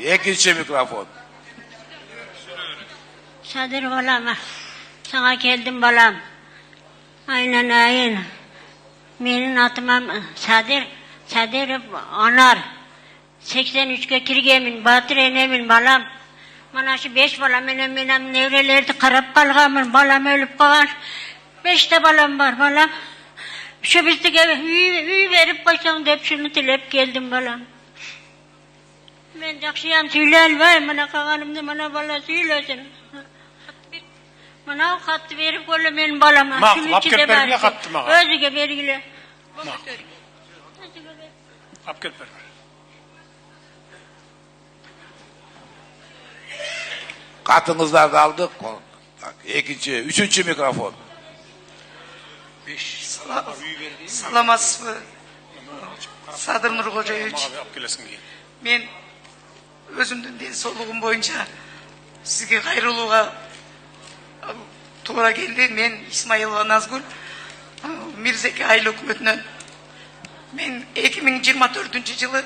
İkinci mikrofon. Sadır balam, sana geldim balam. Aynen. Benim adım Sadır Anar. 83'ge kirgemin, Batır enemin balam. Mana şu 5 balam benim nevrelerdi karab kalgamın, balam ölüp kalan. 5 de balam var balam. Şu bizde üy verip koysan deyip şunu dilep geldim balam. Ben jakşıyam söyleyel var, bana kalanımda bana bala söylesin. Bana o hattı verip koyla benim balama. Mağıl, apkep bergile hattı mağa. Özüge bergile. Apkep bergile. Katınızlar kaldı. Üçüncü mikrofon. Salamasız mı? Sadır Nurkocaevich. Men özümdün densolugum boyunca sizge gayrılığa to'g'ri keldi. Men Ismailova Nazgul, Mirzeki Ayıl hökümetinden men 2024-yılı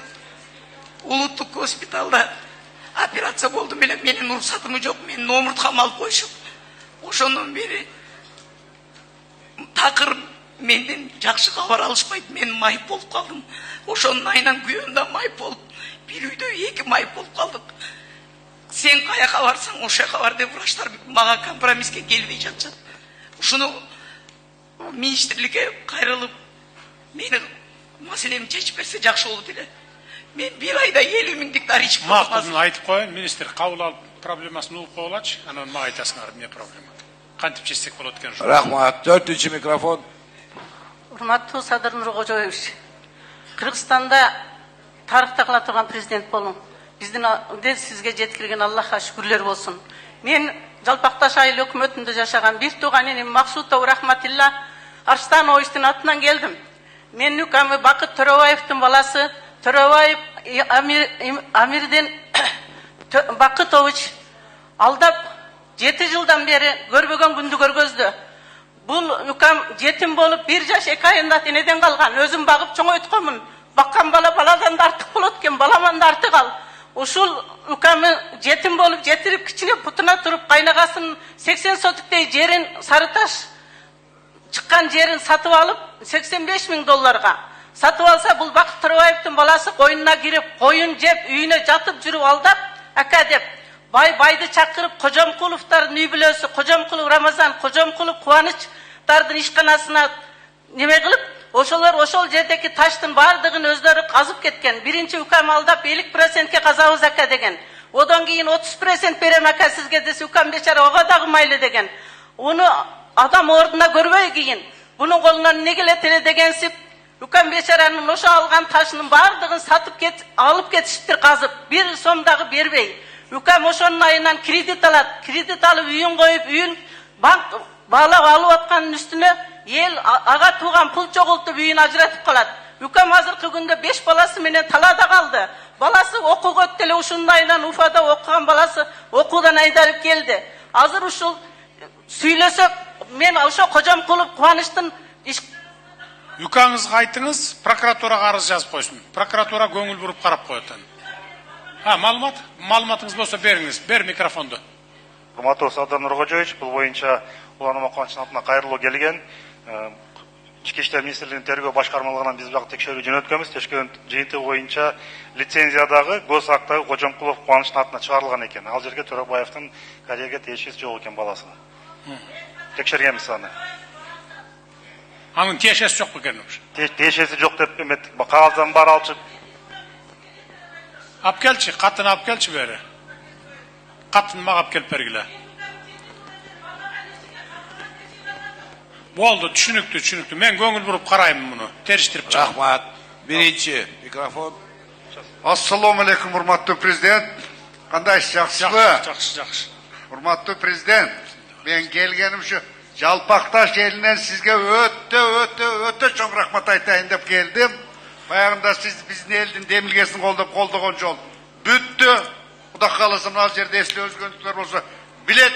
Ulutluk Hospitalda operatsiya boldu. Menin ruhsatım yok. Men nomurtkam alıp koyuşup. Oşondan beri takır menden жақсы хабар алышпайды. Men mayıp bolup kaldım. Oşonun ayынан kuyonda mayıp bolup, bir үйдө 2 mayıp bolup kaldık. Sen kayaka varsan oşa var деп врачтар mağa компромиске келбей жатышат. Ушуну министрликке кайрылып, мени маселемди чечип берсе жакшы болот эле. Men bir ayda 50 000 гектар ичип болдум. Мактын айтып коюн, министр кабыл алып проблемасын угуп коюлачы, анан мага айтасыңар эмне проблема. Кантип чечсек болот экен ошо. Рахмат. Dördüncü mikrofon. Урматтуу Садыр Нуркожоевич, Кыргызстанда тарыхта кыла турган президент болуң. Биздин сизге жеткирген Аллахка шүкүрлөр болсун. Мен Жалпакташ айыл өкмөтүндө жашаган бир тууган энем Максутов Рахматилла Арстановичтин атынан келдим. Менин укамы Бакыт Төрөбаевдин баласы Төрөбаев Амирден Бакытович алдап 7 жылдан бери көрбөгөн күндү көргөздү. Бул укам жетим болуп 1 жаш 2 айында энеден калган. Өзүм багып чоңойтконмун. Баккан бала баладан да артык болот экен, баламан да артык ал. Ушул укамы жетим болуп жетирип кичине путуна туруп кайнагасын 80 сотуктей жерин Сарыташ чыккан жерин сатып алып $85 000 сатып алса, бул Бакыт Төрөбаевдин баласы койнуна кирип, коюн жеп, үйүнө жатып жүрүп алдап, ака деп байды чакырып, Кожомкуловдардын үй бүлөсү, Кожомкулов Рамазан, Кожомкулов Кубанычтардын ишканасына неме кылып, ошол жердеги таштын бардыгын өздөрү казып кеткен. Биринчи укам алдап 50%ке казабыз ака деген. Одан кийин 30% берем ака сизге десе, укам бечара ого дагы майлы деген. Уну адам ордуна көрбөй кийин, бунун колунан эмне келет эле дегенсип, укам бечаранын ошо алган ташынын бардыгын сатып алып кетишиптир казып, 1 сом дагы бербей. Укам ошонун айынан кредит алат. Кредит алып үйүн коюп, үйүн банк баалап алып атканын үстүнө эл ага тууган пул чогултуп үйүн ажыратып калат. Укам азыркы күндө 5 баласы менен талаада калды. Баласы окууга өттү эле, ушунун айынан Уфада окуган баласы окуудан айдалып келди. Азыр ушул сүйлөсөк, мен ошо Кожомкулов Кубанычтын Укаңызга айтыңыз, прокуратурага арыз жазып койсун. Прокуратура көңүл буруп карап коет. Маалыматыңыз болсо бериңиз. Бер микрофонду. Урматтуу Садыр Нуркожоевич, бул боюнча Уланма Кубанычтын атына кайрылуу келген. Ички иштер министрлигинин тергөө башкармалыгынан биз бак текшерүү жөнөткөнбүз. Текшерүү жыйынтыгы боюнча лицензиядагы гос актагы Кожомкулов Кубанычтын атына чыгарылган экен. Ал жерге Төрөбаевдин карьерге тиешеси жок экен баласы. Текшергенбиз аны. Анын тиешеси жок экен. Тиешеси жок деп эметтик. Кагаздан бар алчы. Алып келчи, катын алып келчи бери. Катын мага алып келип бергиле. Болду, түшүнүктүү. Мен көңүл буруп карайм муну. Териштирип чыгам. Рахмат. Birinci mikrofon. Assalamu alaikum hurmatlı prezident. Kandayız, жақсыбы? Жақсы. Hurmatlı prezident. Ben gelgenim şu Жалпақташ elinden sizge öte çok rahmat aytayın dep geldim. Bayağında siz bizim elden demilgesini kolduğun jol büttü. Bu da kalasın al yerde esli özgünlükler olsa bilet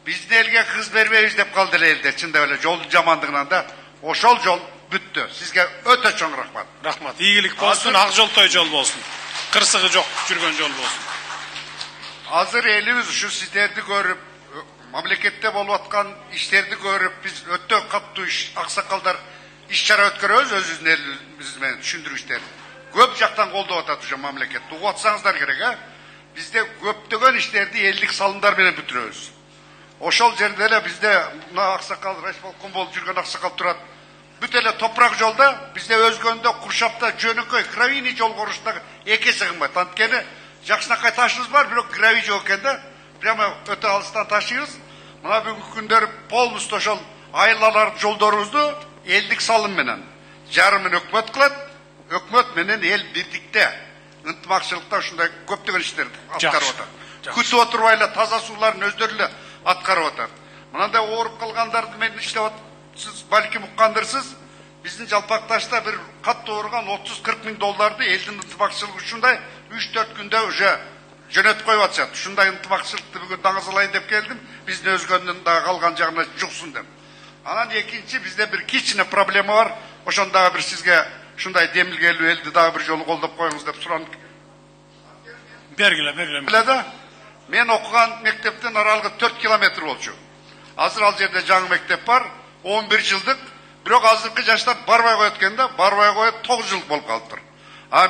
bizim elge kız vermeyiz dep kaldı elde. Çında öyle jol jamandığından da oşol jol büttü. Sizge öte çok rahmat. Rahmat. İyilik bolsun, ak jol toy jol bolsun. кырсыгы жок жүргөн жол болсун. Hazır elimiz şu sizlerdi görüp, memlekette bolup atkan işlerdi görüp, biz ötte kattı iş, aksakallar işçara ötkürüyoruz özümüzün elimizden düşündürüşler. Köp jaktan kolda otatacağım memlekette. Uğatsanızlar gerek ha. Bizde köptögen işlerdi ellik salımlar bile bütürüyoruz. Oşol yerlere bizde aksakal, Reşbalkon bolup жүрген aksakal turat. Bütele toprak yolda, bizde Özgön'de, Kurşap'ta, Jönököy, Kravini yol koruşta eke sığınmay. Tantkeni, Jaksınakay taşınız var, bir o gravi jokende, prema öte alıstan taşıyız. Buna bugün günler polnus toşol aylalar yollarımızda eldik salım menen. Jarımın hükmet kılat, hükmet menen el birlikte. Intımaqçılıkta şunday köptөгөн işlerdi atkarıp otar. Kütü oturbayla taza suların özleriyle atkarıp otar. Mınандай oğurup kalgandardı men işlep siz balki muqqandırsız. Bizden Жалпақташта bir kat doğurgan 30-40 bin dolardı eldin ıntımaqçılık şunday 3-4 günde уже jönöt koyup atışat. Şunday ıntımaqçılıkты bugün dаңызылайын деп келдим. Биздин Özgöndүн да калган жагына жуксун деп. Анан экинчи bizde bir кичине проблема var. Ошондагы bir sizge şunday demilgелүү eldi дагы bir жолу колдоп коюңуз деп суранып. Бергиле. Bilede, men okugan mektepten aralığı 4 kilometre olçu. Hazır al yerde жаңы mektep var, 11 yıldık. Bирок азыркы жаштар барбай коет экен да, барбай коет 9 жыл болуп калыптыр.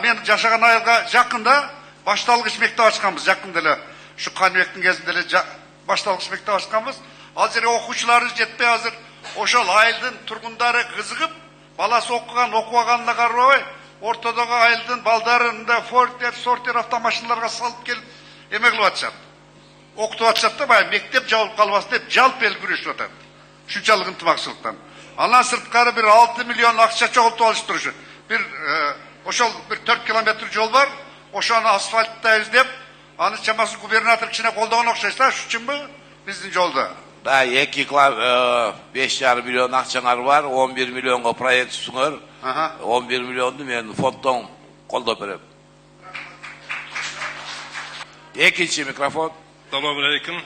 Мен жашаган айылга жакында башталгыч мектеп ачканбыз, жакында эле şu Каныбектин кезинде эле башталгыч мектеп ачканбыз. Ал жерге окуучуларыбыз жетпей азыр ошол айылдын тургундары кызыгып, баласы окуган, окубаганына карабай, ортодогу айылдын балдарын фортер, сортер автомашиналарга салып келип эме кылып атышат. Окутуп атышат да, баягы мектеп жабылып калбасын деп жалп эл күрөшүп атат. Шунчалык ынтымакчылыктан. Андан сырткары bir 6 milyon акча чогултуп алышып турушат. Ошол bir 4 kilometr жол бар, ошону асфальттайбыз деп, аны чамасы губернатор кичине колдогон окшойт да, ушунчунбу биздин жолдо. Da 5,5 milyon akçalar var, 11 milyonga proyekt sunar. 11 milyondu men fonddan kolda berip. Ekinci mikrofon. Assalamu alaikum.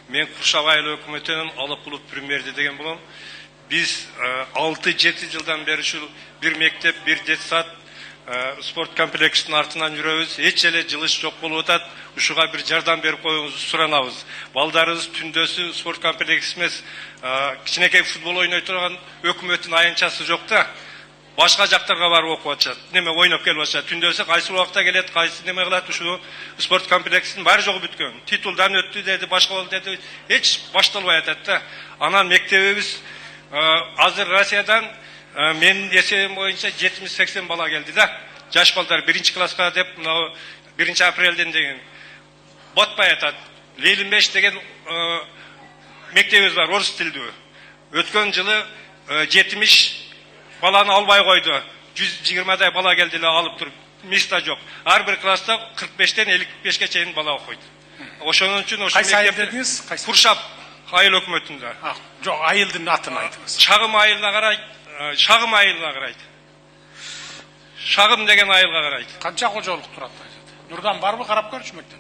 Men Kurşap aylı hökümetinin alıp bulup primerdi degen bolam. Biz 6-7 yıldan beri şu bir mektep, bir detsat sport kompleksinin артынан жүрөбүz. Эч эле жылыш жок болуп атат. Ушуга bir жардам берип коюңузду суранабыз. Балдарыбыз түндөсү спорт комплекси эмес, кичинекей футбол ойной турган өкмөттүн аянтчасы жок да. Башка жактарга барып окуп атышат. Неме ойноп келип атышат. Түндөсү кайсы убакта келет, кайсы неме кылат, ушу спорт комплексинин баары жогу бүткөн. Титулдан өттү деди, башка болду деди. Эч башталбай атат да. Анан мектебибиз азыр Россиядан менин эсебим боюнча 70-80 бала келди да. Жаш балдар 1-класска деп 1 апрелден деген батпай атат. Лейлин 5 деген мектебибиз бар, орус тилдүү. Өткөн жылы 70 баланы албай койду. 120дай бала келди эле алып туруп, места жок. Ар бир класста 45тен 55ке чейин бала окуйт. Ошонун үчүн ошо мектепте Куршап айыл өкмөтүндө. Жок, айылдын атын айтыңыз. Шагым айылына карайт. Шагым айылына карайт. Шагым деген айылга карайт. Канча кожолук турат? Нурдан барбы карап көрчү мектеп?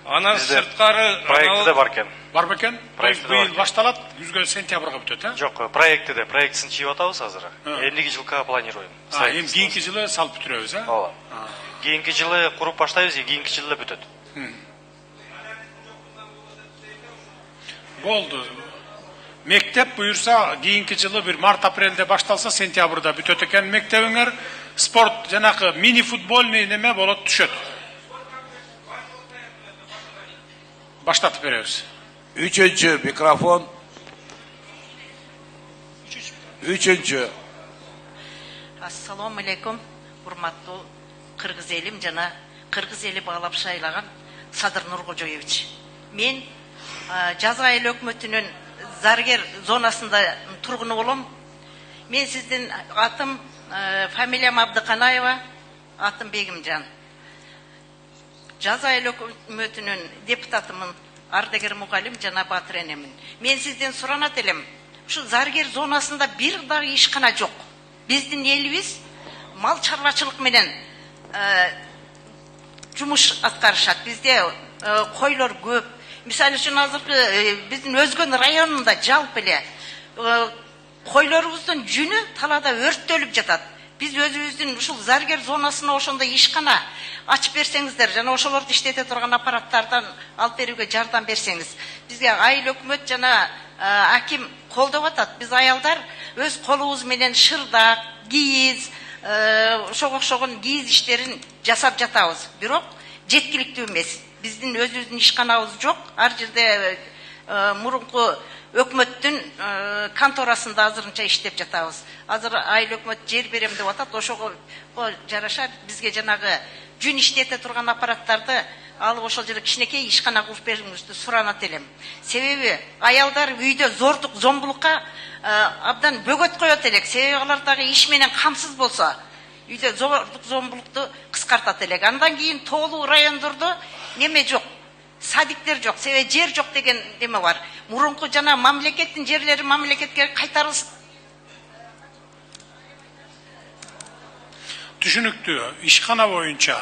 Анан сырткары проектте бар экен. Бар бекен? Быйыл башталат, күзгө сентябрга бүтөт, а? Жок, проектте, проектсин чыйып атабыз азыр. Эмдиги жылга планируем. Эми кийинки жылы салып бүтүрөбүз, а? Ооба. Кийинки жылы куруп баштайбыз, кийинки жылы бүтөт. Болду. Мектеп буюрса, кийинки жылы bir март-апрелде башталса, сентябрда бүтөт экен мектебиңер. Спорт жанакы мини футбольный неме болот, түшөт. Баштатып беребиз. Üçüncü mikrofon. Üçüncü. Assalamu alaikum, урматтуу кыргыз элим жана кыргыз эли баалап шайлаган Садыр Нуркожоевич. Мен Жаз айыл өкмөтүнүн Заргер зонасында тургуну болом. Мен сиздин атым фамилиям Абдыканаева, атым Бегимжан. Жаз айыл өкмөтүнүн депутатымын, ардагер мугалим жана батыр энемин. Мен сизден суранат элем, ушу Заргер зонасында бир дагы ишкана жок. Биздин элибиз мал чарбачылык менен жумуш аткарышат. Бизде койлор көп. Мисалы үчүн азыркы биздин Өзгөн районунда жалпы эле койлорубуздун жүнү талаада өрттөлүп жатат. Биз өзүбүздүн ушул заргер зонасына ошондой ишкана ачып берсеңиздер, жана ошолорду иштете турган аппараттардан алып берүүгө жардам берсеңиз. Бизге айыл өкмөт жана аким колдоп атат. Биз аялдар өз колубуз менен шырдак, кийиз, ошого окшогон кийиз иштерин жасап жатабыз. Бирок жеткиликтүү эмес. Биздин өзүбүздүн ишканабыз жок. Ар жерде мурунку өкмөттүн конторасында азырынча иштеп жатабыз. Азыр айыл өкмөт жер берем деп атат. Ошого жараша бизге жанагы жүн иштете турган аппараттарды алып ошол жерде кичинекей ишкана куруп берүүңүздү суранат элем. Себеби аялдар үйдө зордук, зомбулукка абдан бөгөт коет элек. Себеби алар дагы иш менен камсыз болсо, үйдө зордук, зомбулукту кыскартат элек. Андан кийин тоолуу райондордо неме жок, садиктер жок, себеби жер жок деген неме бар. Мурунку жана мамлекеттин жерлери мамлекетке кайтарылсын. Түшүнүктүү, ишкана боюнча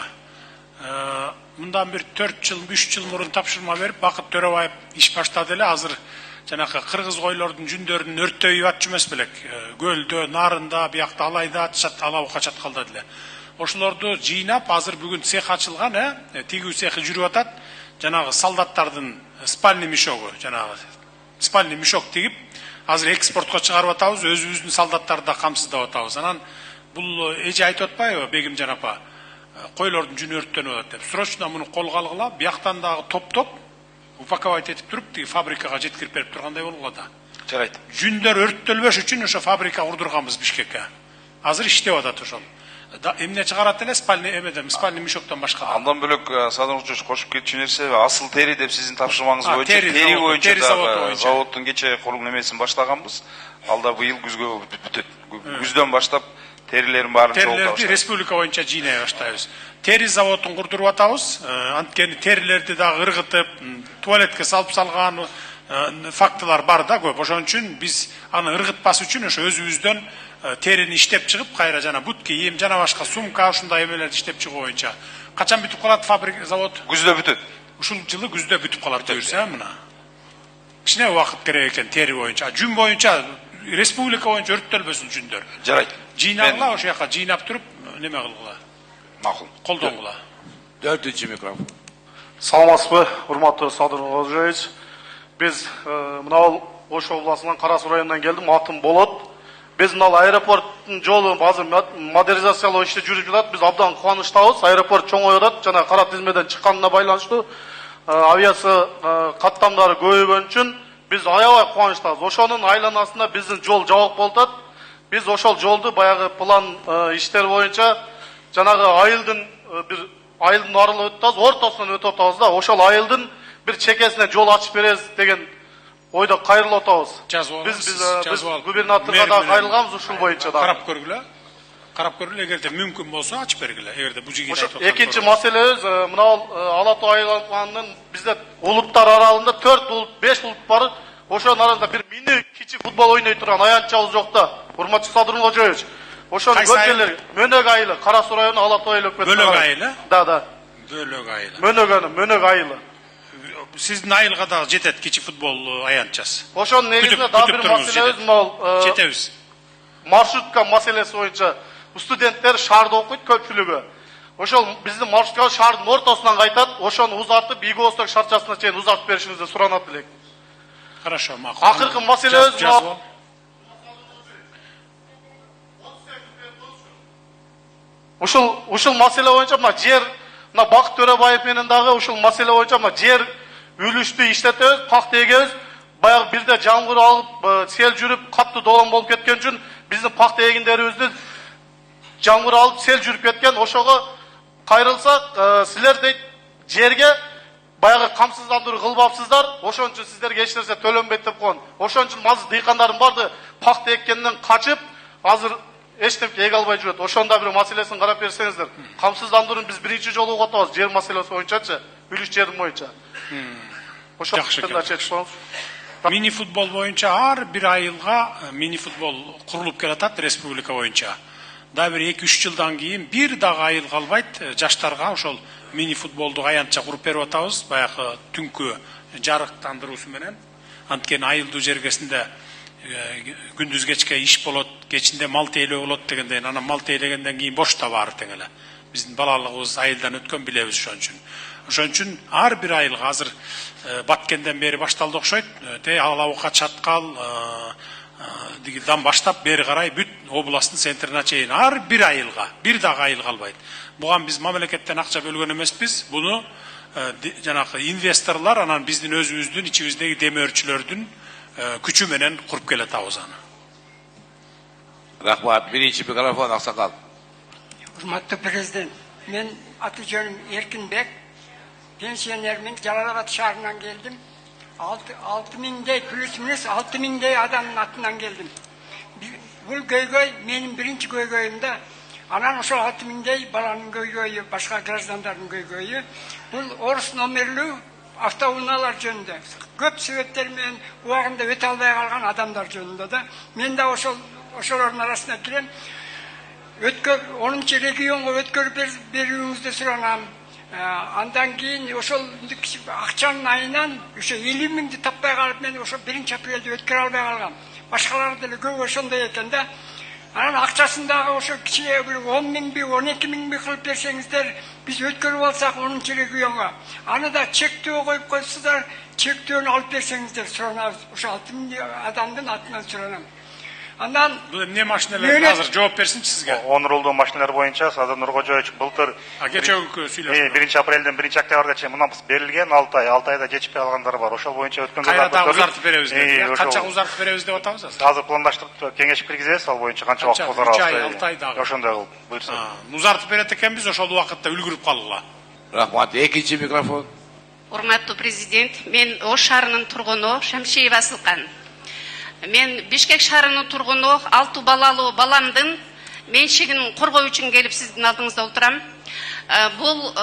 мындан бир 4 жыл, 3 жыл мурун тапшырма берип, Бакыт Төрөбаев иш баштады эле. Азыр жанакы кыргыз койлордун жүндөрүн өрттөй атчу эмес белек. Көлдө, нарында, биякта алайда атышат, алабыкка чаткалда деле. Ошолорду жыйнап, азыр бүгүн цех ачылган, тигүү цехи жүрүп атат. Жанагы солдаттардын спальный мешогу, жанагы спальный мешок тигип, азыр экспортко чыгарып атабыз, өзүбүздүн солдаттарды да камсыздап атабыз. Анан бул эже айтып атпайбы, Бегим жанапа, койлордун жүнү өрттөнүп атат деп. Срочно муну колго алгыла, бияктан дагы топ-топ упаковать этип туруп, тиги фабрикага жеткирип берип тургандай болгула да. Жарайт. Жүндөр өрттөлбөш үчүн ошо фабрика курдурганбыз Бишкекке. Азыр иштеп атат ошол. Эмне чыгарат эле спальный мешоктон башка. Андан бөлөк Садыр Нуркожоевич кошуп кетчү нерсе асыл тери деп сиздин тапшырмаңыз боюнча тери боюнча заводдун кечээ курулум немесин баштаганбыз. Алда быйыл күзгө бүтөт. Күздөн баштап терилерин баарын чогултабыз. Терилерди республика боюнча жыйнай баштайбыз. Тери заводун курдуруп атабыз. Анткени терилерди дагы ыргытып, туалетке салып салган фактылар бар да көп. Ошон үчүн биз аны ыргытпас үчүн ошо өзүбүздөн терини иштеп чыгып, кайра жана бут кийим, жана башка сумка ушундай эмелерди иштеп чыгуу боюнча. Качан бүтүп калат фабрика, завод? Күздө бүтөт. Ушул жылы күздө бүтүп калат буюрса, мына. Кичине убакыт керек экен тери боюнча. Жүн боюнча республика боюнча өрттөлбөсүн жүндөр. Жарайт. Жыйнагыла, ошол жака жыйнап туруп, неме кылгыла. Макул. Колдонгула. 4-cü mikrofon. Саламатсызбы, урматтуу Садыр Нуркожоевич. Биз мына Ош областынан Кара Суу районунан келдим, атым Болот. Биз мына аэропорттун жолу азыр модернизациялоо иши жүрүп жатат. Биз абдан кубанычтабыз. Аэропорт чоңоюп атат, жана кара тизмеден чыкканына байланыштуу авиация каттамдары көбөйгөн үчүн биз аябай кубанычтабыз. Ошонун айланасында биздин жол жабык болуп атат. Биз ошол жолду баягы план иштер боюнча жанагы айылдын бир айылдын аралап өтөбүз, ортосунан өтүп атабыз да, ошол айылдын бир чекесине жол ачып беребиз деген ойдо кайрылып атабыз. Биз губернаторго да кайрылганбыз ушул боюнча да. Карап көргүлө. Карап көргүлө, эгерде мүмкүн болсо ачып бергиле. Эгерде бу жигит айтып аткан. Экинчи маселебиз мына Ала Тоо айланасынын бизде улуттар аралыгында 4 улут, 5 улут бар. Ошонун арасында бир мини кичи футбол ойной турган аянтчабыз жок да. Урматтуу Садыр Нуркожоевич. Ошонун көчөлөр Мөнөк айылы, Кара Суу району Ала Тоо айлап кетти. Бөлөк айылы? Да. Бөлөк айылы. Мөнөк айылы. Сиздин айылга да жетет кичи футбол аянтчасы. Ошонун негизинде дагы бир маселебиз могул жетебиз. Маршрутка маселеси боюнча студенттер шаарда окуйт көпчүлүгү. Ошол биздин маршрутка шаардын ортосунан кайтат, ошону узартып Иго Восток шарчасына чейин узартып беришиңизди суранат элек. Хорошо, макул. Акыркы маселебиз ушул маселе боюнча мына жер, мына Бакыт Төрөбаев менен дагы ушул маселе боюнча мына жер үлүштү иштетебиз, пакта эгебиз. Баягы бирде жамгыр алып, сел жүрүп, катты долон болуп кеткен үчүн биздин пакта эгиндерибизди жамгыр алып, сел жүрүп кеткен. Ошого кайрылсак, силер дейт жерге баягы камсыздандыруу кылбапсыздар, ошон үчүн сиздерге эч нерсе төлөнбөйт деп койгон. Ошон үчүн азыр дыйкандардын баары пакта эккенден качып, азыр эчтемке эге албай жүрөт. Ошондо бир маселесин карап берсеңиздер. Камсыздандырууну биз биринчи жолу угуп атабыз, жер маселеси боюнчачы, үлүш жердин боюнча. Ошол да чечип Мини футбол боюнча ар бир айылга мини футбол курулуп келатат республика боюнча. Да бир 2-3 жылдан кийин бир дагы айыл калбайт, жаштарга ошол мини футболду аянтча куруп берип атабыз, баягы түнкү жарыктандыруусу менен. Анткени айылдуу жергесинде күндүз кечке иш болот, кечинде мал тейлөө болот дегенден, анан мал тейлегенден кийин бошто бар тең эле. Биздин балалыгыбыз айылдан өткөн билебиз ошон үчүн. Ошон үчүн ар бир айылга азыр Баткенден бери башталды окшойт. Алабука, Чаткал, дан баштап бери карай бүт областтын центрине чейин ар бир айылга, бир дагы айыл калбайт. Буга биз мамлекеттен акча бөлгөн эмеспиз. Буну жанакы инвесторлор анан биздин өзүбүздүн ичибиздеги демөөрчүлөрдүн күчү менен куруп келатабыз аны. Рахмат. Биринчи микрофон Аксакал. Урматтуу президент, мен аты жөнүм Эркинбек, пенсионермин, Жалал-Абад шаарынан келдим. 6000дей плюс-минус 6000дей адамдын атынан келдим. Бул көйгөй менин биринчи көйгөйүмдө, анан ошол 6000дей баланын көйгөйү, башка граждандардын көйгөйү. Бул орус номерлүү автоунаалар жөнүндө. Көп себептер менен убагында өтө албай калган адамдар жөнүндө да. Мен да ошолордун арасына кирем. 10 регионго өткөрүп берүүңүздү суранам. Андан кийин ошол акчанын айынан ошо 50 миңди таппай калып, мен ошо 1-апрелде өткөрө албай калгам. Башкалар деле көп ошондой экен да. Анан акчасын дагы ошо кичине 10 миңби, 12 миңби кылып берсеңиздер, биз өткөрүп алсак 10 регионго. Аны да чектөө коюп койсуздар, чектөөнү алып берсеңиздер суранабыз. Ошо 6000 адамдын атынан суранам. Андан бул эмне машиналар азыр жооп берсинчи сизге? Онурулдуу машиналар боюнча Садыр Нуркожоевич былтыр кечеги сүйлөп. 1-апрелден 1-октябрга чейин мына берилген 6 айда жетишпей калгандар бар. Ошол боюнча өткөн кайда узартып беребиз деп. Канча узартып беребиз деп атабыз азыр? Азыр пландаштырып кеңешип киргизебиз, ал боюнча канча убакыт узарабыз. 6 айда. Ошондой кылып буйрса. Узартып берет экенбиз, ошол убакытта үлгүрүп калгыла. Рахмат. Экинчи микрофон. Урматтуу президент, мен Ош шаарынын тургуну Шамшиева Асылкан. Мен Бишкек шаарынын тургуну 6 балалуу баламдын менчигин коргоо үчүн келип сиздин алдыңызда отурам. Бул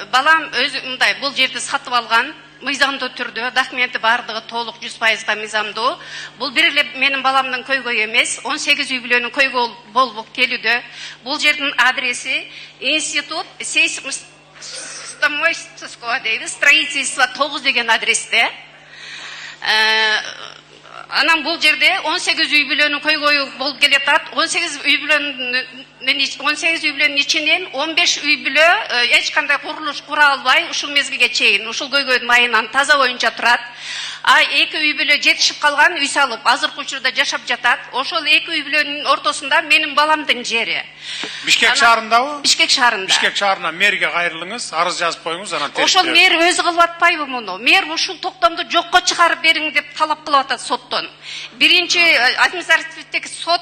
балам өзү мындай, бул жерди сатып алган, мыйзамдуу түрдө, документи бардыгы толук 100% мыйзамдуу. Бул бир эле менин баламдын көйгөйү эмес, 18 үй бүлөнүн көйгөй болуп келүүдө. Бул жердин адреси Институт строительство 9 деген адресте. Анан бул жерде 18 үй бүлөнүн көйгөйү болуп келатат. 18 үй бүлөнүн ичинен 15 үй бүлө эч кандай курулуш кура албай ушул мезгилге чейин ушул көйгөйдүн айынан таза боюнча турат. А 2 үй бүлө жетишип калган үй салып азыркы учурда жашап жатат. Ошол 2 үй бүлөнүн ортосунда менин баламдын жери. Бишкек шаарындабы? Бишкек шаарында. Бишкек шаарына мэрге кайрылыңыз, арыз жазып коюңуз, анан ошол мэр өзү кылып атпайбы муну? Мэр ушул токтомду жокко чыгарып бериң деп талап кылып атат соттон. Биринчи административдеги сот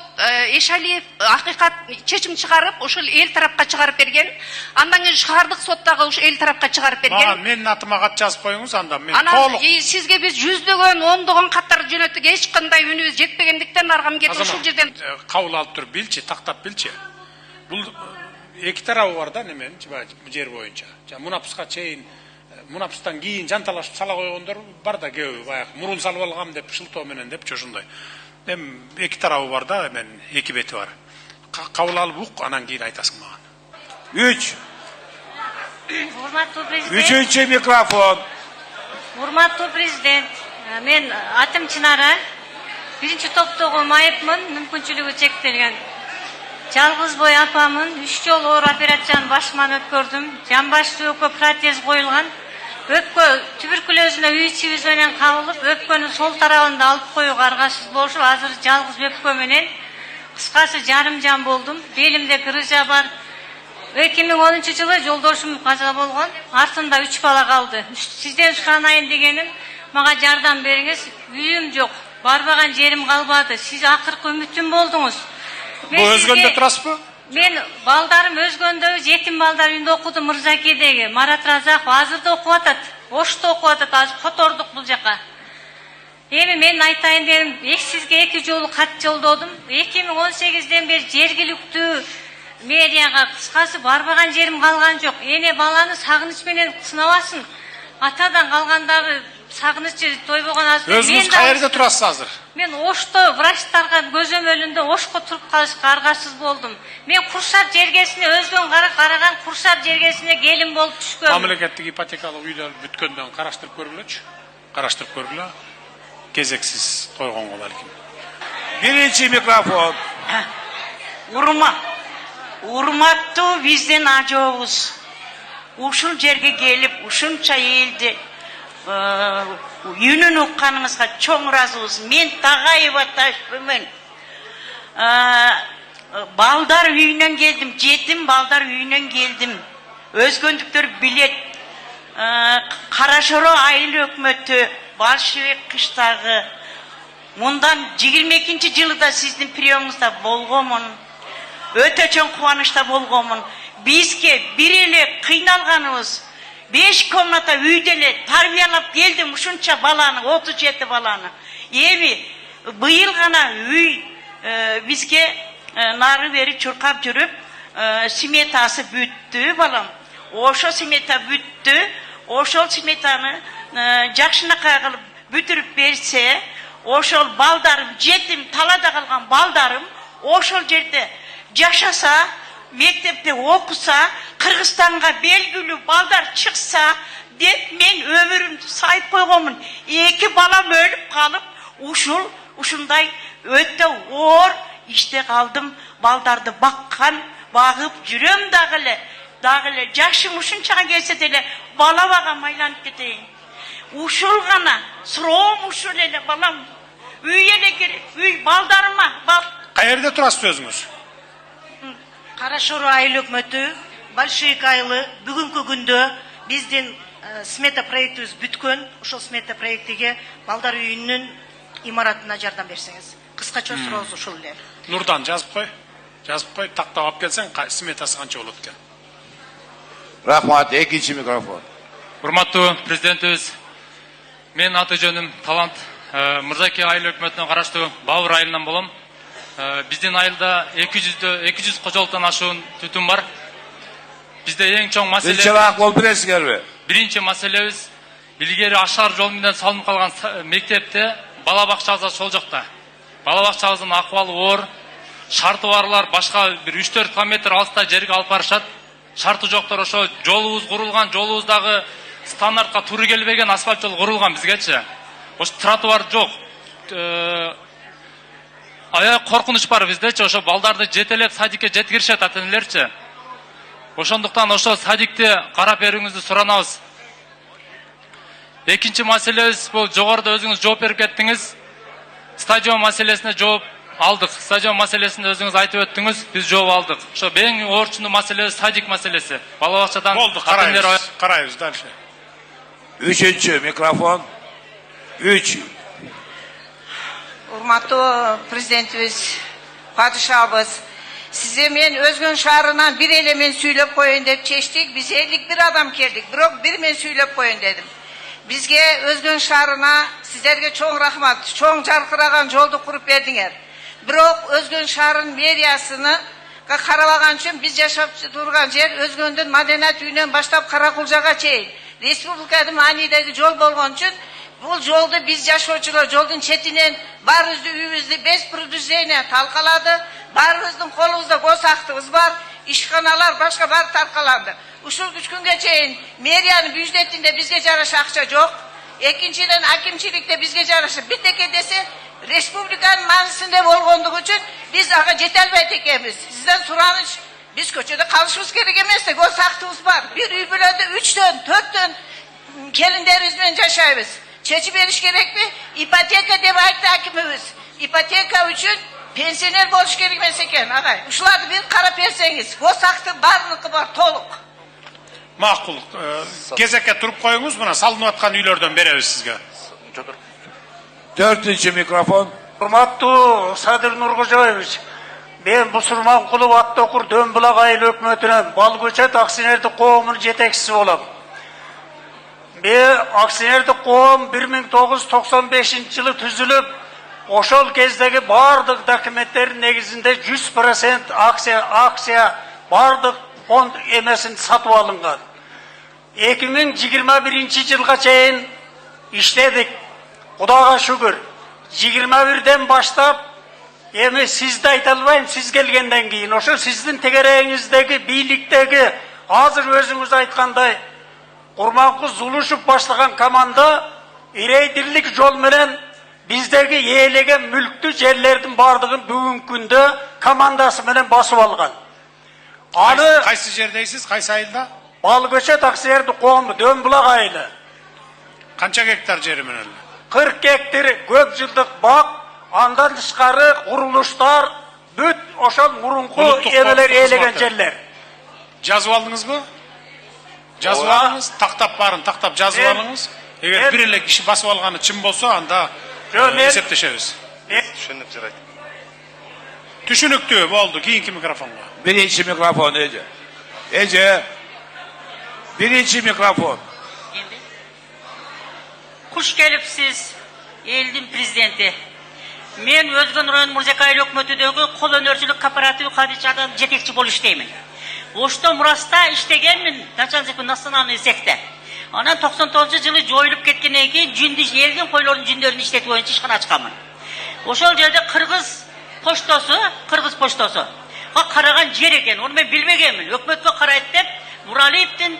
Эшалиев акыйкат чечим чыгарып, ушул эл тарапка чыгарып берген. Андан кийин шаардык соттагы ушу эл тарапка чыгарып берген. Менин атыма кат жазып коюңуз, анда мен толук. Сизге биз жүздөгөн, ондогон каттар жөнөттүк, эч кандай үнүбүз жетпегендиктен аргам кетип ушул жерден кабыл алып туруп билчи, тактап билчи. Бул эки тарабы бар да немен, жер боюнча. Мунапуска чейин, мунапустан кийин жанталашып сала койгондор бар да көбү, баягы мурун салып алгам деп шылтоо менен деп ошондой. Эми эки тарабы бар да, мен эки бети бар. Кабыл алып ук, анан кийин айтасың мага. 3. Урматтуу президент. Үчүнчү микрофон. Урматтуу президент, мен атым Чынара. Биринчи топтогу майыпмын, мүмкүнчүлүгү чектелген. Жалгыз бой апамын, 3 жолу оор операцияны башыман өткөрдүм. Жамбашты өкпө протез коюлган. Өпкө туберкулезине үй ичибиз менен кабылып, өпкөнүн сол тарабында алып коюуга аргасыз болуп, азыр жалгыз өпкө менен кыскасы жарым жан болдум. Белимде грыжа бар. 2010-жылы жолдошум каза болгон, артында 3 бала калды. Сизден суранайын дегеним, мага жардам бериңиз. Үйүм жок, барбаган жерим калбады. Сиз акыркы үмүтүм болдуңуз. Бу өзгөндө турасызбы? Мен балдарым өзгөндө, жетим балдар үйүндө окудум Мырзакедеги. Марат Разаков азырда окуп атат. Ошто окуп атат, азыр котордук бул жака. Эми мен айтайын дегеним, сизге 2 жолу кат жолдодум. 2018-ден бери жергиликтүү мэрияга кыскасы барбаган жерим калган жок. Эне баланы сагыныч менен сынабасын. Атадан калгандары сагынычы тойбогон азыр. Өзүңүз каерде турасыз азыр? Мен Ошто врачтарга көзөмөлүндө Ошко туруп калышка аргасыз болдум. Мен Курсап жергесине өзгөн караган Курсап жергесине келин болуп түшкөм. Мамлекеттик ипотекалык үйлөр бүткөндөн караштырып көргүлөчү. Караштырып көргүлө. Кезексиз койгонго балким. Birinci mikrofon. Urmattуу биздин ажообуз ушул жерге келип ушунча элди үнүн укканыңызга чоң ыраазыбыз. Мен Тагаева Ташбүмөн. Балдар үйүнөн келдим, жетим балдар үйүнөн келдим. Өзгөндүктөр билет. Карашоро айыл өкмөтү, Большевик кыштагы. Мындан 22-жылда сиздин приемуңузда болгомун. Өтө чоң кубанычта болгомун. Бизге бир эле кыйналганыбыз 5 комната үйдө эле тарбиялап келдим ушунча баланы, 37 баланы. Эми быйыл гана үй бизге нары бери чуркап жүрүп, сметасы бүттү балам. Ошо смета бүттү. Ошол сметаны жакшынакай кылып бүтүрүп берсе, ошол балдарым, жетим талада калган балдарым ошол жерде жашаса, мектепте окуса, Кыргызстанга белгилүү балдар чыкса деп мен өмүрүмдү сайып койгонмун. 2 балам өлүп калып, ушундай өтө оор иште калдым. Балдарды багып жүрөм дагы эле жашым ушунчага келсе деле бала багам айланып кетейин. Ушул гана суроом ушул эле балам. Үй эле керек, үй балдарыма. Каерде турасыз өзүңүз? Карашоро айыл өкмөтү, Большевик айылы бүгүнкү күндө биздин смета проектибиз бүткөн. Ошол смета проектиге балдар үйүнүн имаратына жардам берсеңиз. Кыскача сурообуз ушул эле. Нурдан жазып кой, тактап алып келсең, сметасы канча болот экен? Рахмат, экинчи микрофон. Урматтуу президентибиз, мен аты жөнүм Талант, Мырзаке айыл өкмөтүнө караштуу Бабыр айылынан болом. Биздин айылда 200 кожолуктан ашуун түтүн бар. Бизде эң чоң маселе... Тилчилак бол бересиңерби? Биринчи маселебиз, илгери Ашар жол менен салынып калган мектепте бала бакчасы сол жакта. Бала бакчабыздын акыбалы оор, шарты барлар башка бир 3-4 километр алыста жерге алып барышат. Шарты жоктор ошо жолубуз курулган, жолубуздагы стандартка туура келбеген асфальт жол курулган бизгечи. Ошо тротуар жок. Аяк коркунуч бар биздечи, ошо балдарды жетелеп садикке жеткиришет ата-энелерчи. Ошондуктан ошо садикти карап берүүңүздү суранабыз. Экинчи маселебиз бул жогоруда өзүңүз жооп берип кеттиңиз. Стадион маселесине жооп алдык. Стадион маселесин өзүңүз айтып өттүңүз, биз жооп алдык. Ошо эң оорчундуу маселе садик маселеси. Бала бакчадан болду, карайбыз дальше. Үчүнчү микрофон. 3. Урматтуу президентибиз, падышабыз, сизе мен Өзгөн шаарынан бир эле мен сүйлөп коеюн деп чечтик. Биз 51 адам келдик, бирок бир мен сүйлөп коеюн дедим. Бизге Өзгөн шаарына сиздерге чоң рахмат, чоң жаркыраган жолду куруп бердиңер. Бирок Өзгөн шаарынын мэриясыны карабаган үчүн биз жашап турган жер Өзгөндүн Маданият үйүнөн баштап Каракулжага чейин республикада маанидеги жол болгон үчүн бул жолду биз жашоочулар жолдун четинен баарыбызды үйүбүздү без предупреждения талкалады. Баарыбыздын колубузда гос актыбыз бар, ишканалар башка баары таркаланды. Ушул 3 күнгө чейин мэриянын бюджетинде бизге жараша акча жок. Экинчиден акимчиликте бизге жараша бирдеке десе республиканын маанисинде болгондугу үчүн биз ага жете албайт экенбиз. Сизден сураныч, биз көчөдө калышыбыз керек эмес, гос актыбыз бар. Бир үй бүлөдө 3төн 4төн келиндерибиз менен жашайбыз. Чечип бериш керекпи? Ипотека деп айтты акимибиз. Ипотека үчүн пенсионер болуш керек эмес экен, агай. Ушуларды бир карап берсеңиз, гос акты баарыныкы бар, толук. Макул. Кезекке туруп коюңуз, мына салынып аткан үйлөрдөн беребиз сизге. 4-нчи микрофон. Урматтуу Садыр Нуркожоевич, мен Бусурманкулов Аттокур Дөмбулак айыл өкмөтүнөн Бал көчөт акционердик коомунун жетекчиси болом. Мен акционердик коом 1995-жылы түзүлүп, ошол кездеги бардык документтердин негизинде 100% акция бардык фонд эмесин сатып алынган. 2021-жылга чейин иштедик. Кудайга шүгүр. 21ден баштап эми сизди айта албайм, сиз келгенден кийин ошо сиздин тегерегиңиздеги бийликтеги азыр өзүңүз айткандай Курманкул Зулушев баштаган команда ирейдирлик жол менен bizdeki yeğelegen mülktü жерlerдің бардығын бүгінгі күнде командасы менен басып алған. Аны Кайсы жердейсиz? Кайсы айылда? Балгөче таксиерди коому Дөмбулак айылы. Канча гектар жери менен? 40 гектар көп жылдык бак, андан тышкары курулуштар, бүт ошол мурунку эмелер ээлеген жерлер. Жазып алдыңызбы? Жазып алдыңыз? Тактап барын, тактап жазып алыңыз. Эгер бир эле киши басып алганы чын болсо, анда эсептешебиз. Түшүнүп жарайт. Түшүнүктүү болду. Кийинки микрофонго. Birinci mikrofon Ece. Ece. Birinci mikrofon. Kuş gelipsiz, elдің президенті. Мен Özgün Rayın Murzekai Hökümeti'deki kol önörcülük kooperatifi Kadişa'dan жетекçi bol işteymin. Oşta Muras'ta iştegenmin, Daçanzek'in nasyonalini sekte. Anan 99 yılı joyulup ketkenен keyin jündüş elgen koyların jündörünü işletip oyuncu işkan açkanmın. Oşol yerde Kırgız poştosu. Karagan jer eken, onu ben bilmegenmin. Hökümetke karayt dep, Muraliyev'tin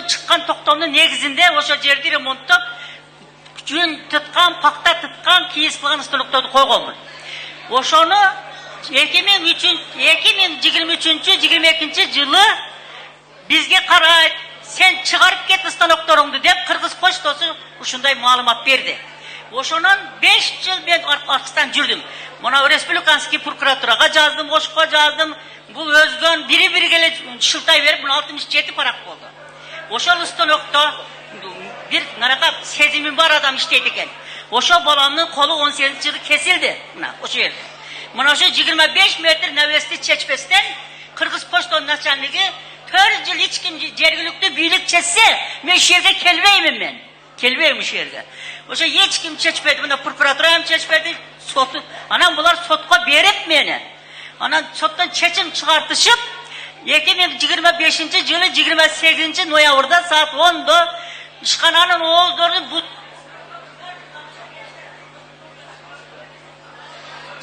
çıkkan toktamının negizinde oşol жерди remontlap, jün tutkan, pakta tutkan, kiyis kılgan ıstılıkları koygonmun. Oşonu 2023-22 yılı bizge karayt, sen çıkarıp ket ıstanoklarыңды dep Kırgız poştosu uşunday malumat berdi. Oşonun 5 yıl ben arkasından жүрдüm. Mona Respublikanski prokuraturaga жаздым, Oşuk'a жаздым. Bu Özgün biri gele şıltay verip bunu 67 parak oldu. Oşol ıstanokta bir naraka sezimi var adam işteydi eken. Oşo balamın kolu 18 yılı kesildi. Oşo yerde. Mona şu 25 metre növesti çeçpesten Kırgız poştonun naçanlığı 4 yıl hiç kim jergilükte büyülük çetse men şu yerde kelbeyim ben. Kelbeyim şu yerde. Oşo hiç kim çeçpedi. Buna prokuratura hem çeçpedi. Sotu. Anam bunlar sotka berip meni. Anam sottan çeçim çıkartışıp 2025 yılı 28 noyavrda saat 10'da işkananın oğullarını bu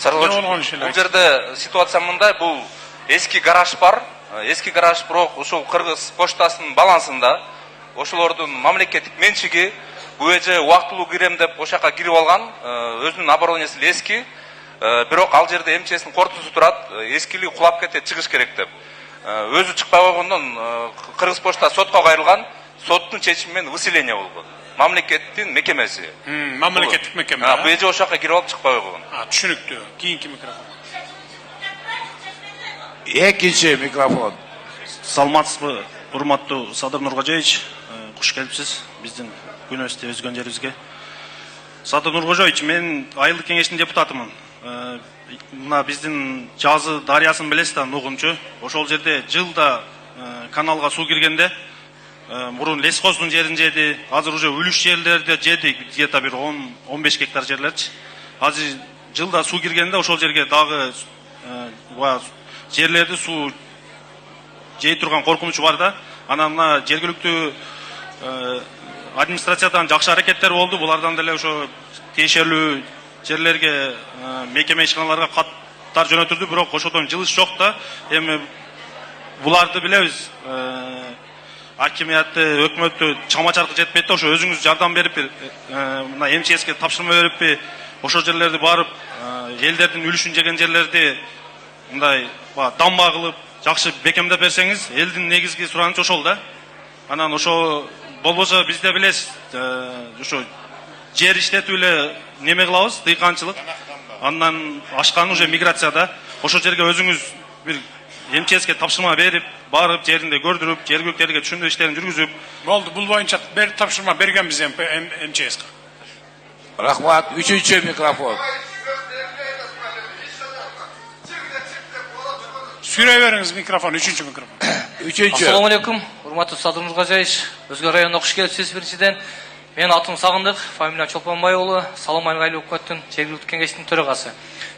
Бұл жерде ситуация мындай, бұл eski гараж бар. Eski гараж бирок ошол Кыргыз поштасынын балансында, ошолордун мамлекеттик менчиги bu эже убактылуу кирем деп ошол жака кирип алган, өзүнүн оборудованиясы эски, бирок ал жерде МЧСтин кортусу турат, эскилиги кулап кетет, чыгыш керек деп. Өзү чыкпай койгондон Кыргыз почта сотко кайрылган, соттун чечими менен выселение болгон. Мамлекеттин мекемеси. Мамлекеттик мекеме. Bu эже ошол жака кирип алып чыкпай койгон. Түшүнүктүү. Кийинки микрофон. İkinci mikrofon. Саламатсызбы, урматтуу Садыр Нуркожоевич, куш келипсиз биздин күнөбүздө өзгөн жерибизге. Садыр Нуркожоевич, мен айылдык кеңештин депутатымын. Мына биздин Жазы дарыясын билесиз да, Нугунчу. Ошол жерде жылда каналга суу киргенде, мурун лесхоздун жерин жеди, азыр уже үлүш жерлерди жеди, где-то бир 10-15 гектар жерлерчи. Азыр жылда суу киргенде ошол жерге дагы жерлерди суу жей турган коркунучу бар да. Анан мына жергиликтүү администрациядан жакшы аракеттер болду. Булардан деле ошо тиешелүү жерлерге мекеме ишканаларга каттар жөнөтүлдү, бирок ошодон жылыш жок да. Эми буларды билебиз. Акимиятты, өкмөттү чама-чаркы жетпейт да, ошо өзүңүз жардам берип, мына МЧСке тапшырма берип, ошол жерлерди барып, элдердин үлүшүн жеген жерлерди мындай дамба кылып, жакшы бекемдеп берсеңиз, элдин негизги суранычы ошол да. Анан ошо болбосо бизде билесиз, ошо жер иштетип эле неме кылабыз, дыйканчылык. Андан ашканы уже миграцияда. Ошол жерге өзүңүз бир МЧСке тапшырма берип, барып жеринде көрдүрүп, жергиликтелерге түшүндүрүү иштерин жүргүзүп. Болду, бул боюнча тапшырма бергенбиз МЧСке. Рахмат. Üçüncü mikrofon. Süre veriniz mikrofon, üçüncü mikrofon. Üçüncü. Assalamu alaikum. Урматтуу Садыр Нуркожоевич, Өзгөн районуна куш келипсиз биринчиден. Мен атым Сагындык, фамилиям Чолпонбай уулу, Саламайыл айыл өкмөттүн жергиликтүү кеңештин төрагасы.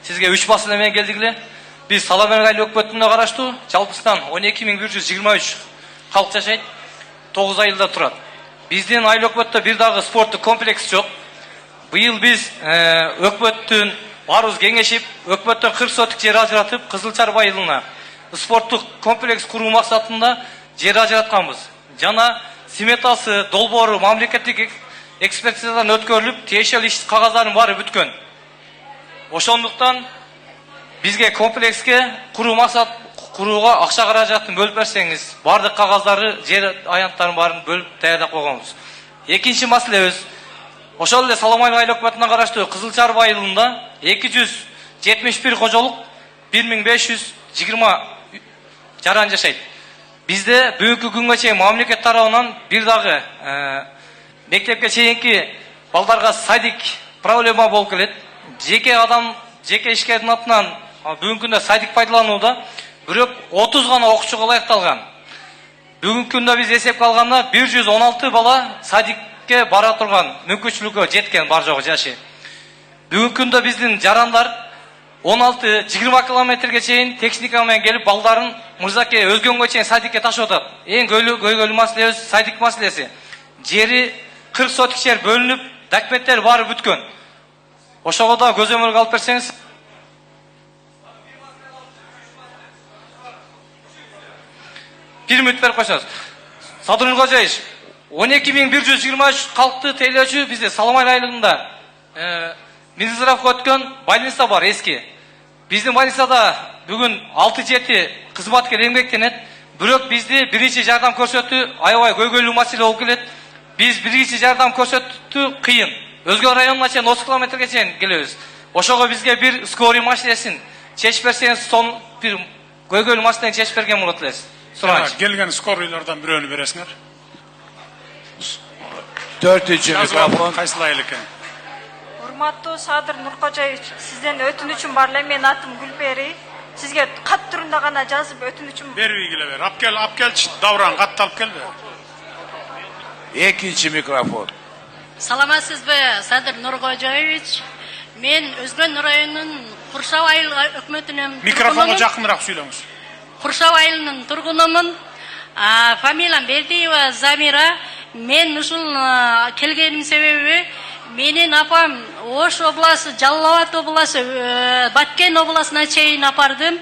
Сизге 3 басылы менен келдик эле. Биз Саламайыл айыл өкмөтүнө караштуу, жалпысынан 12123 калк жашайт, 9 айылда турат. Биздин айыл өкмөттө бир дагы спорттук комплекс жок. Быйыл биз өкмөттүн баарыбыз кеңешип, өкмөттөн 40 соток жер ажыратып, Кызылчар айылына спорттук комплекс куруу максатында жер ажыратканбыз. Жана сметасы, долбоору мамлекеттик экспертизадан өткөрүлүп, тиешелүү иш кагаздарын баары бүткөн. Ошондуктан бизге комплекске курууга акча каражатын бөлүп берсеңиз, бардык кагаздары, жер аянттарын баарын бөлүп даярдап койгонбуз. Экинчи маселебиз, ошол эле Саламай айыл өкмөтүнө караштуу Кызыл Чарба айылында 271 кожолук 1520 жаран жашайт. Бизде бүгүнкү күнгө чейин мамлекет тарабынан бир дагы мектепке чейинки балдарга садик проблема болуп келет. Жеке адам, жеке ишкердин атынан бүгүнкү күндө садик пайдаланууда, бирок 30 гана окуучуга ылайыкталган. Бүгүнкү күндө биз эсепке алганда 116 бала садикке бара турган мүмкүнчүлүккө жеткен бар жогу жашы. Бүгүнкү күндө биздин жарандар 16-20 километрге чейин техника менен келип балдарын мырзаке өзгөнгө чейин садикке ташып атат. Эң көйгөйлүү маселебиз садик маселеси. Жери 40 сотик жер бөлүнүп, документтер баары бүткөн. Ошого да көзөмөлгө алып берсеңиз. Bir müddet berip koşarız. Sadır Nurkocayevич, 12.123 kalktı teylöçü bizde Salamay ayılığında Minizraf'a ötken больница var eski. Bizim больницада bugün 6-7 kızmatkер emgektenet. Bürök bizde birinci jardam көрсөтүү аябай көйгөйлүү маселе болуп келет. Biz birinci jardam көрсөтүү кыйын. Өзгө районуна чейин 30 километрге чейин келебиз. Ошого бизге bir скорый маселесин чечип берсеңиз, сон bir көйгөйлүү маселени чечип берген болот элес. Gelgen skorulardan biröөнү бересиңер. 4-cü mikrofon. Kaysylayыл экен. Урматтуу Садыр Нуркожаевич, сизден өтүнүчүм бар эле. Менин атым Гүлбери. Сизге кат түрүндө гана жазып өтүнүчүм. Бербейгиле бер. Апкелчи Давран катты алып келби. 2-ci mikrofon. Саламатсызбы, Садыр Нуркожаевич? Мен Өзгөн районунун Куршап айыл өкмөтүнүн Микрофонго жакыныраак сүйлөңүз. Куршап айылынын тургунумун. Фамилиям Бердиева Замира. Мен ушул келгеним себеби менин апам Ош областы, Жалал-Абад областы, Баткен областына чейин апардым.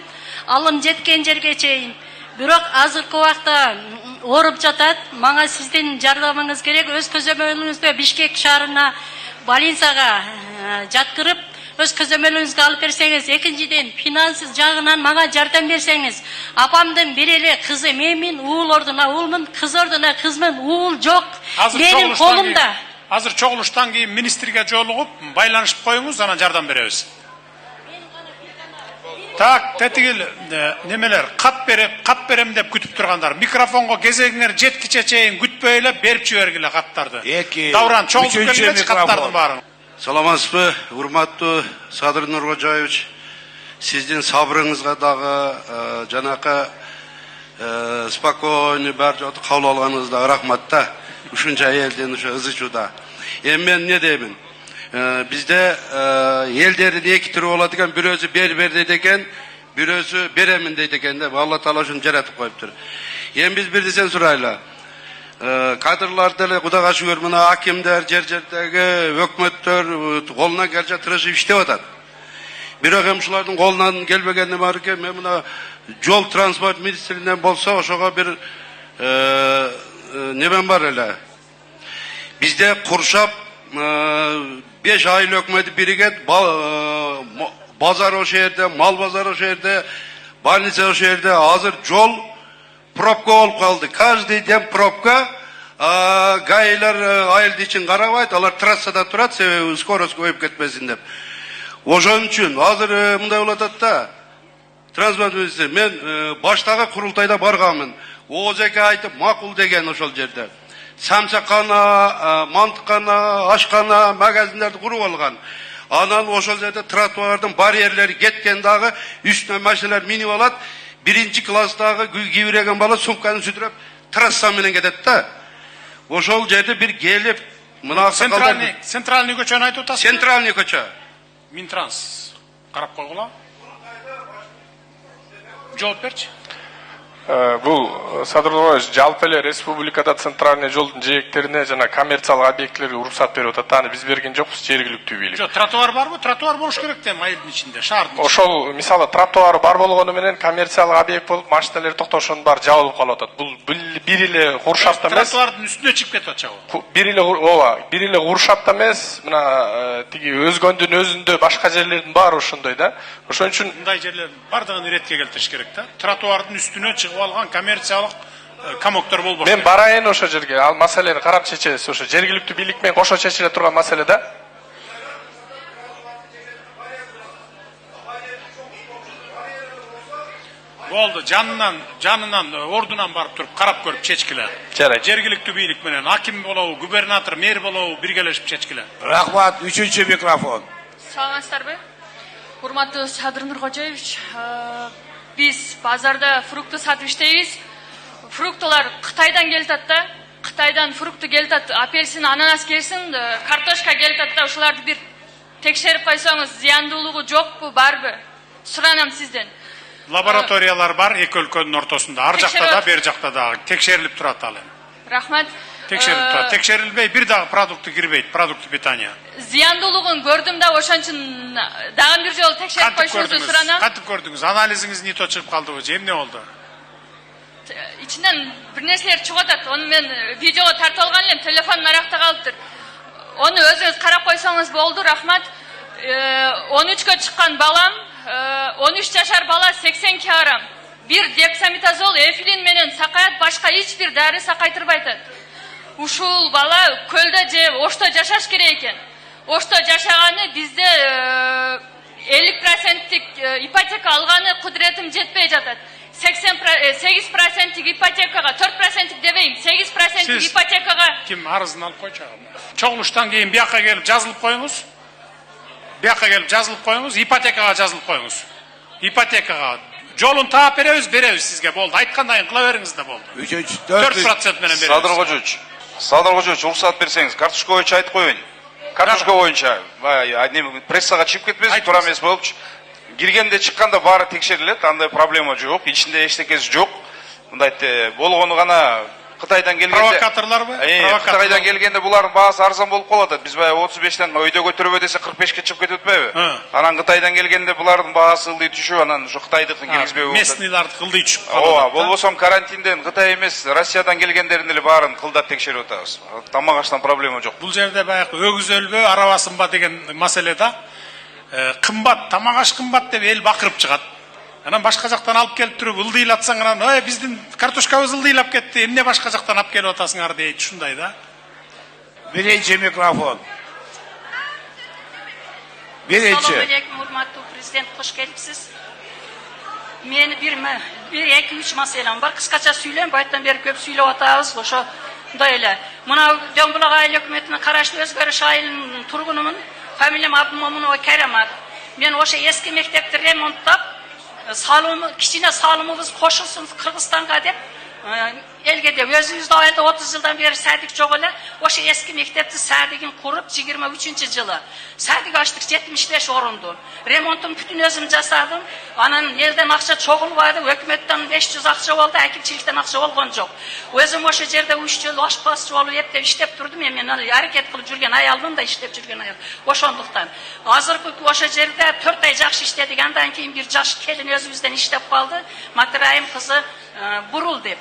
Алым жеткен жерге чейин. Бирок азыркы убакта ооруп жатат. Мага сиздин жардамыңыз керек. Өз көзөмөлүңүздө Бишкек шаарына больницага жаткырып, өз көзөмөлүңүзгө алып берсеңиз, экинчиден финанс жагынан мага жардам берсеңиз. Апамдын бир эле кызы, мен уул ордуна уулмун, кыз ордуна кызмын, уул жок. Менин колумда. Азыр чогулуштан кийин министрге жолугуп, байланышып коюңуз, анан жардам беребиз. Так, тетигил немелер, кат берем деп күтүп тургандар. Микрофонго кезегиңер жеткиче чейин күтпөй эле берип жибергиле каттарды. Давран чогулуп келгенче каттардын баарын. Саламатсызбы, урматтуу Садыр Нуркожаевич. Сиздин сабырыңызга дагы жанакы спокойный бар жоту кабыл алганыңызда рахмат да. Ушунча элдин ушу ызычууда. Эми мен эмне деймин? Бизде элдердин эки түрү болот экен, бирөөсү бер дейт экен, бирөөсү беремин дейт экен деп Алла Таала ушуну жаратып коюптур. Эми биз бир десен сурайлы. Кадрлар деле Кудайга шүгүр мына акимдер, жер-жердеги өкмөттөр колунан келче тырышып иштеп атат. Бирок эми ушулардын колунан келбегени бар экен. Мен мына жол транспорт министринен болсо ошого бир немен бар эле. Бизде Куршап 5 айыл өкмөтү биригет, базар ошол жерде, мал базары ошол жерде, больница ошол жерде. Азыр жол пробка болуп калды. Каждый день пробка. Гаилер айылды için карабайт, алар трассада турат, себеби скорость көбөйүп кетпесин деп. Ошон үчүн азыр мындай болуп атат да. Транспорт министри, мен баштагы курултайда барганмын. ОЗК айтып макул деген ошол жерде. Самсакана, мантыкана, ашкана, магазиндерди куруп алган. Анан ошол жерде тротуардын барьерлери кеткен дагы үстүнө машиналар минип алат. Birinci klastagı giyiregen bala suмканы sütürüp trassa менен кетет да. Ошол жерде бир келип мына центральный көчөнү айтып атасыз? Центральный көчө. Минтранс карап койгула. Жооп берчи. Бул Садыр Нуркожоевич жалпы эле республикада центральный жолдун жээктерине жана коммерциялык объектилерге уруксат берип атат. Аны биз берген жокпуз, жергиликтүү бийлик. Жок, тротуар барбы? Тротуар болуш керек да айылдын ичинде, шаардын ичинде. Ошол мисалы тротуар бар болгону менен коммерциялык объект болуп, машиналер токтошунун баары жабылып калып атат. Бул бир эле куршатта эмес. Тротуардын үстүнө чыгып кетип атчабы? Бир эле куршатта эмес, мына тиги өзгөндүн өзүндө башка жерлердин баары ошондой да. Ошон үчүн мындай жерлердин бардыгын иретке келтириш керек да. Тротуардын үстүнө чыгып алган коммерциялык комоктор болбош. Мен барайын ошо жерге, ал маселени карап чечебиз. Ошо жергиликтүү бийлик менен кошо чечиле турган маселе да. Болду, жанынан ордунан барып туруп карап көрүп чечкиле. Жарайт. Жергиликтүү бийлик менен аким болобу, губернатор, мэр болобу биргелешип чечкиле. Рахмат, 3-чү микрофон. Саламатсыздарбы? Урматтуу Садыр Нуркожоевич, биз базарда фрукты сатып иштейбиз. Фруктылар Кытайдан келет да. Кытайдан фрукты келет, апельсин, ананас келсин, картошка келет да. Ушуларды бир текшерип койсоңуз, зыяндуулугу жокпу, барбы? Суранам сизден. Лабораториялар бар эки өлкөнүн ортосунда. Ар жакта да, бер жакта да текшерилип турат ал. Рахмат. Текшерилип турат. Текшерилбей бир дагы продукты кирбейт, продукты питания. Зыяндуулугун көрдүм да, ошон үчүн дагы бир жолу текшерип койушуңузду суранам. Кантип көрдүңүз? Анализиңиз не то чыгып калдыбы? Же эмне болду? İçinden bir nesler çıkıyordu. Onu ben videoya tartı algan elem. Telefonun arakta kalıptır. Onu özünüz karap koysanız oldu rahmat. 13'e çıkan balam, 13 yaşar bala 82 aram. Bir deksamitazol, efilin menen sakayat başka hiçbir deri sakaytırbaydı. Uşul bala kölde je, oşta yaşaş gereken. Oşta yaşaganı bizde 50%'lik ipoteka alganı kudretim jetpey jatat. 8%'lik ipotekaga, 4%'lik debeyim, 8%'lik ipotekaga. Kim arızını alıp koyacağım. Çoğuluştan keyin bir yakka gelip yazılıp koyunuz. Bir yakka gelip yazılıp koyunuz, ipotekaga yazılıp koyunuz. Ipotekaga. Jolun taap beremiz sizge boldu. Aytkandayn kıla veriniz de boldu. 4% menen beremiz. Садыр Кожоевич, уруксат берсеңиз, картошка боюнча айтып коеюн. Картошка боюнча, прессага чыгып кетпесин, туура эмес болупчу. Киргенде чыкканда баары текшерилет, андай проблема жок, ичинде эчтекеси жок. Мындай болгону гана Кытайдан келгенде провокаторлорбу? Кытайдан келгенде булардын баасы арзан болуп калат. Биз баягы 35тен өйдө көтөрөбү десе 45ке чыгып кетип атпайбы? Анан Кытайдан келгенде булардын баасы ылдый түшүп, анан ушу Кытайдыкын киргизбей болот. Местныйларды кылдый түшүп калат. Ооба, болбосом карантинден Кытай эмес, Россиядан келгендерин эле баарын кылдап текшерип атабыз. Тамак аштан проблема жок. Бул жерде баягы өгүз өлбө, арабасынба деген маселе да. Кымбат, тамак аш кымбат деп эл бакырып чыгат. Анан башка жактан алып келип туруп ылдыйлатсаң анан, "Ой, биздин картошкабыз ылдыйлап кетти, эмне башка жактан алып келип атасыңар" дейт, ушундай да. Birinci mikrofon. Birinci. Assalomu alaykum, hurmatli prezident, xush kelibsiz. Meni bir 2-3 masalam bor. Qisqacha söyleyeyim, bu yerdan beri ko'p söylep atamiz, o'sha bunday ele. Mana Jonbuloq ayol hukumatine qarashli o'zgarish ayilining turg'uniman. Familiyam Abdumo'minova Karamat. Men o'sha eski maktabni remontlab, kichkina salımımız qo'shilsin Qirg'izistonga deb elga deb o'zimizda oyda 30 yildan beri sadik yo'q ele. O'sha eski maktabni sadigini qurib 23-yili sadik ochdik 75 o'rindu. Remontini bütün o'zim jasadim. Anan eldan aqcha cho'g'ilmadi, hukumatdan 500 aqcha oldu, akimchilikdan aqcha olgan yo'q. O'zim o'sha yerda 3 yil oshpazchi bo'lib yeb ishlab turdim. Men harakat qilib yurgan ayoldim da ishlab yurgan ayol. O'shandaqdan hozirgi o'sha yerda 4 oy yaxshi ishladik, andan keyin bir yosh kelin o'zimizdan ishlab qoldi. Matrayim qizi burul deb.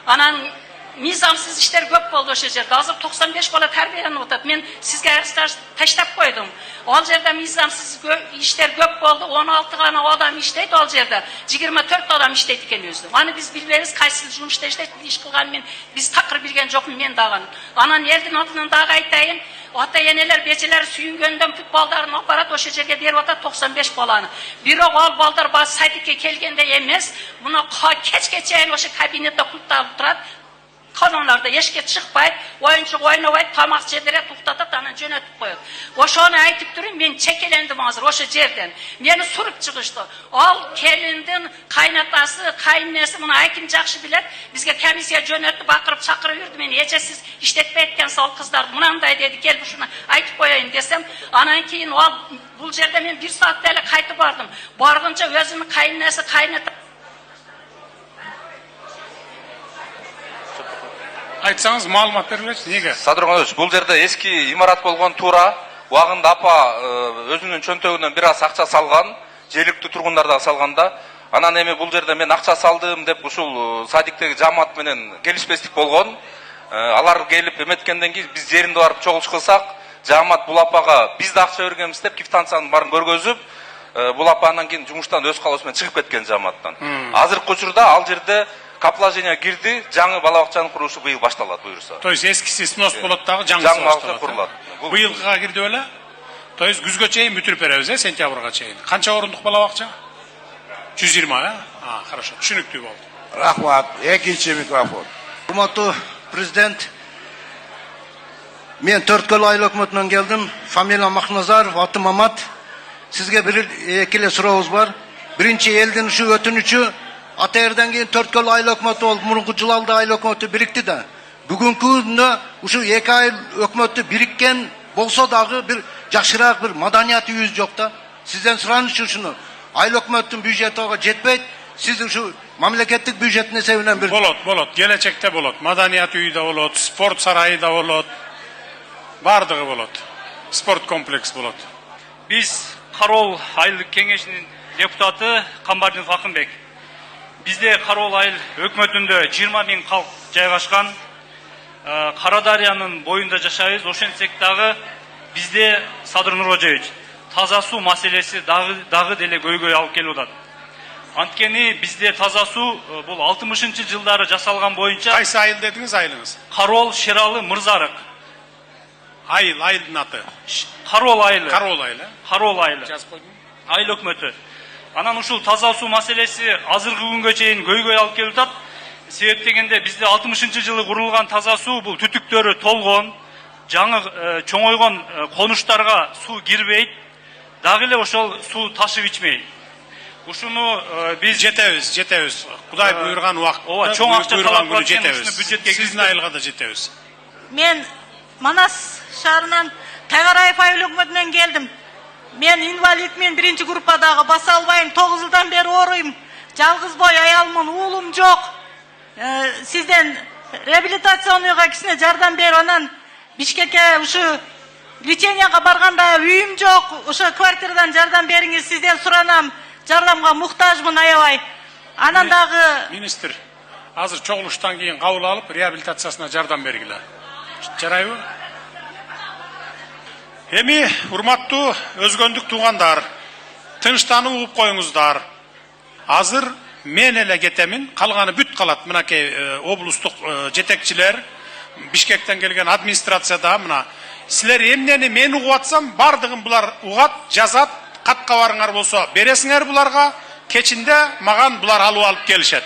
Anan mizamsız işler köp oldu o'sha yerda. Hozir 95 bola tarbiyalanib o'tadi. Men sizga arslar tashlab qo'ydim. Ol yerda mizamsız işler köp oldu. 16 gana odam ishlaydi ol yerda. 24 odam ishlaydi ekan o'zi. Mana biz bilmaymiz qaysi жұмышта ishlaydi, ish qilgan men biz taqir bilgan jo'qman men dag'an. Anan eldan otidan dag'a aytayin. Ota-eneler beçeler suyungönden put baldarını aparat o'sha yerga berip atat 95 balani. Biroq ol baldar bas sadikka kelgende emas, buna kechgacha o'sha kabinetda qultab turadi. Kanonlarda eshikka chiqmaydi, o'yinchi o'ynaydi, tamoq yedirib to'xtatib, anan jo'natib qo'yadi. O'shani aytib turing, men chekelendim hozir o'sha yerdan. Meni surib chiqishdi. Ol kelindin qaynatasi, qaynonasi buni aykim yaxshi biladi. Bizga komissiya jo'natib baqirib chaqirib yurdi. Men necha siz ishlatmayotgan sol qizlar bunday dedi, kel shuni aytib qo'yayın desam, anan keyin ol bu yerda men 1 soatdalik qaytib bordim. Borguncha o'zini qaynonasi qaynatib Айтсаңыз маалымат бергилечи, неге? Садыр Нургожоевич, бул жерде эски имарат болгон туура. Убагында апа өзүнүн чөнтөгүнөн бир аз акча салган, жергиликтүү тургундар да салганда. Анан эми бул жерде мен акча салдым деп ушул садиктеги жамаат менен келишпестик болгон. Алар келип эметкенден кийин биз жеринде барып чогулуш кылсак, жамаат бул апага биз да акча бергенбиз деп квитанциянын баарын көргөзүп, бул апа андан кийин жумуштан өз калоосу менен чыгып кеткен жамааттан. Азыркы учурда ал жерде капложение кирди, жаңы бала бакчанын курулушу быйыл башталат буюрса. То есть эскиси снос болот дагы, жаңысы башталат. Курулат. Быйылгыга кирди беле? То есть күзгө чейин бүтүрүп беребиз, сентябрга чейин. Канча орундук бала бакча? 120, хорошо. Түшүнүктүү болду. Рахмат. Экинчи микрофон. Урматтуу президент, мен Төрткөл айыл өкмөтүнөн келдим. Фамилиям Махназаров, атым Мамат. Сизге бир эки эле сурообуз бар. Биринчи, элдин ушу өтүнүчү атайырдан кийин Төрткөл айыл өкмөтү болуп, мурунку жылалда айыл өкмөтү бирикти да. Бүгүнкү күндө ушу эки айыл өкмөтү бириккен болсо дагы бир жакшыраак бир маданият үйүбүз жок да. Сизден сураныч ушуну. Айыл өкмөттүн бюджети ага жетпейт. Сиз ушу мамлекеттик бюджеттин эсебинен бир болот, келечекте болот. Маданият үйү да болот, спорт сарайы да болот. Бардыгы болот. Спорт комплекс болот. Биз Кароол айылдык кеңешинин депутаты Камбардинов Акынбек. Бизде Кароол айыл өкмөтүндө 20 000 калк жайгашкан. Кара Дарыянын боюнда жашайбыз. Ошентсек дагы бизде Садыр Нургожоевич таза суу маселеси дагы деле көйгөй алып келип атат. Анткени бизде таза суу бул 60-жылдары жасалган боюнча. Кайсы айыл дедиңиз айылыңыз? Кароол, Шералы, Мырзарык. Айылдын аты. Кароол айылы. Кароол айылы. Кароол айылы. Жазып койдум. Айыл өкмөтү. Анан ушул таза суу маселеси азыркы күнгө чейин көйгөй алып келип атат. Себеп дегенде бизде 60-жылы курулган таза суу бул түтүктөрү толгон, жаңы чоңойгон конуштарга суу кирбейт. Дагы эле ошол суу ташып ичмейт. Ушуну биз жетебиз. Кудай буйрган убакытта, ооба, чоң акча талап күнү жетебиз. Сиздин айылга да жетебиз. Мен Манас шаарынан Тайгараев айыл өкмөтүнөн келдим. Мен инвалидмин, биринчи группадагы, баса албайм, 9 жылдан бери ооруйм. Жалгыз бой аялмын, уулум жок. Сизден реабилитационныйга кичине жардам берип, анан Бишкекке ушу леченияга барганда үйүм жок. Ошо квартирадан жардам бериңиз, сизден суранам. Жардамга муктажмын аябай. Анан дагы министр азыр чогулуштан кийин кабыл алып, реабилитациясына жардам бергиле. Жарайбы? Эми урматтуу өзгөндүк туугандар, тынчтанып угуп коюңуздар. Азыр мен эле кетемин, калганы бүт калат. Мынакей облустук жетекчилер, Бишкектен келген администрацияда мына силер эмнени мен угуп атсам, бардыгын булар угат, жазат, катка барыңар болсо бересиңер буларга, кечинде маган булар алып келишет.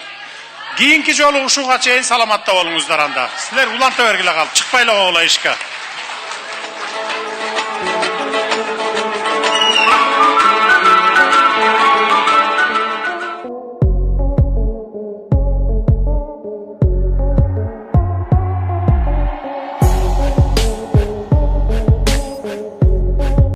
Кийинки жолу ушуга чейин саламатта болуңуздар анда. Силер уланта бергиле калып, чыкпайлы ишке.